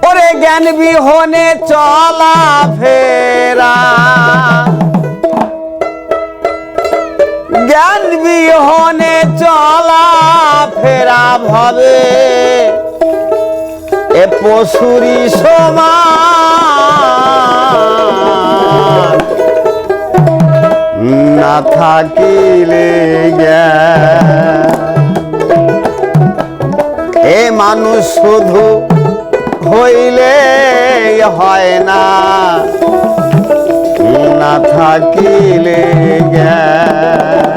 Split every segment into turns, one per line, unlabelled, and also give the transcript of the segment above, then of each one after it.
ওরে জ্ঞান বিহনে চলা ফেরা, জ্ঞান বিহনে চলা ফেরা ভাবে এ পশুরি সমান, না থাকিলে জ্ঞান। এ মানুষ শুধু হইলে হয় না, না থাকিলে জ্ঞান।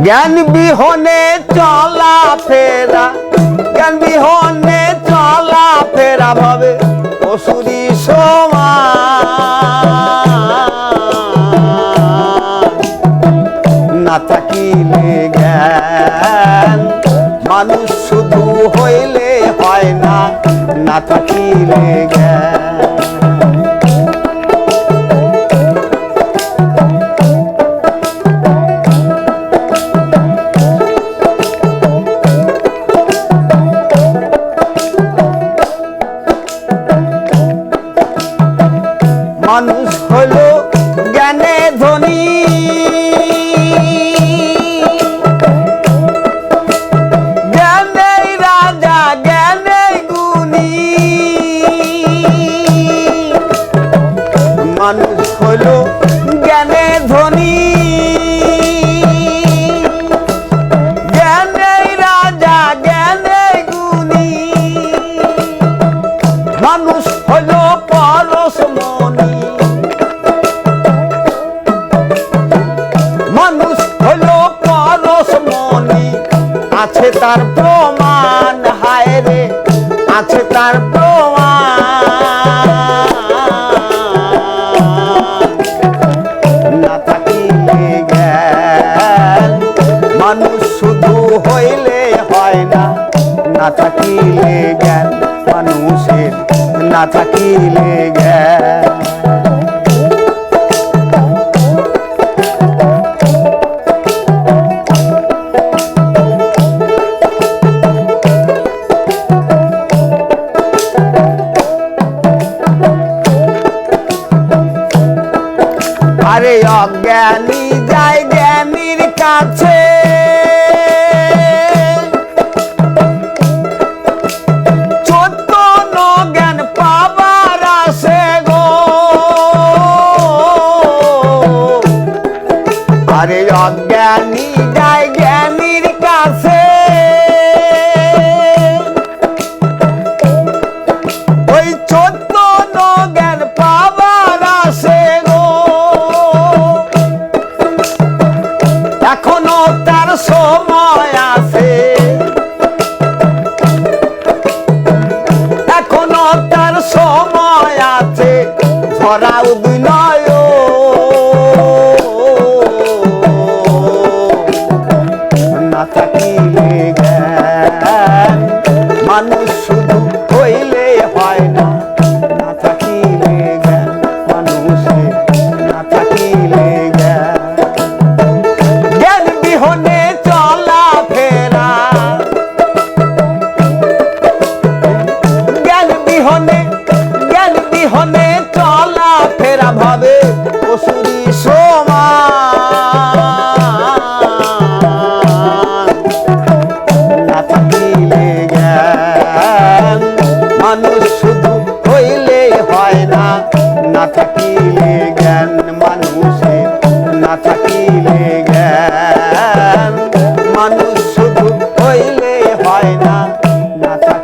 জ্ঞান বিহনে চলা ফেরা, জ্ঞান বিহনে চলা ফেরা ভাবে পশুরি সমান, না থাকিলে জ্ঞান। মানুষ শুধু হইলে হয় না, না থাকিলে জ্ঞান। মানুষ হলো জ্ঞানে ধনী, জ্ঞানে রাজা, জ্ঞানে গুণী। মানুষ হলো জ্ঞানে ধনী, জ্ঞানে রাজা, জ্ঞানে গুণী। মানুষ হলো পরশমণি, মানুষ হলো পরশমণি। আছে তার প্রমাণ, হায় রে আছে তার প্রমাণ, না থাকিলে জ্ঞান। মানুষ শুধু হইলে হয় না, না থাকিলে জ্ঞান। মানুষের না থাকিলে জ্ঞান। আরে অজ্ঞানী যায় জ্ঞানীর কাছে, চৈতন্য জ্ঞান পাবার আসে গো। আরে অজ্ঞানী যায় জ্ঞানীর কাছে, ওই চৈতন্য জ্ঞান পাবার আসে গো। এখনো তার সময় আছে, এখনো তার সময় আছে। ধরা উদয় না থাকিলে জ্ঞান। মানুষ শুধু হইলে হয় না, না থাকিলে জ্ঞান। মানুষের না থাকিলে জ্ঞান। জ্ঞান বিহনে চলা ফেরা, জ্ঞান বিহনে, জ্ঞান বিহনে চলা ফেরা ভাবে পশুরি সমান, না থাকিলে জ্ঞান। মানুষ শুধু হইলে হয় না, না থাকিলে জ্ঞান। মানুষের না থাকিলে জ্ঞান। মানুষ শুধু হইলে হয় না, না থাকিলে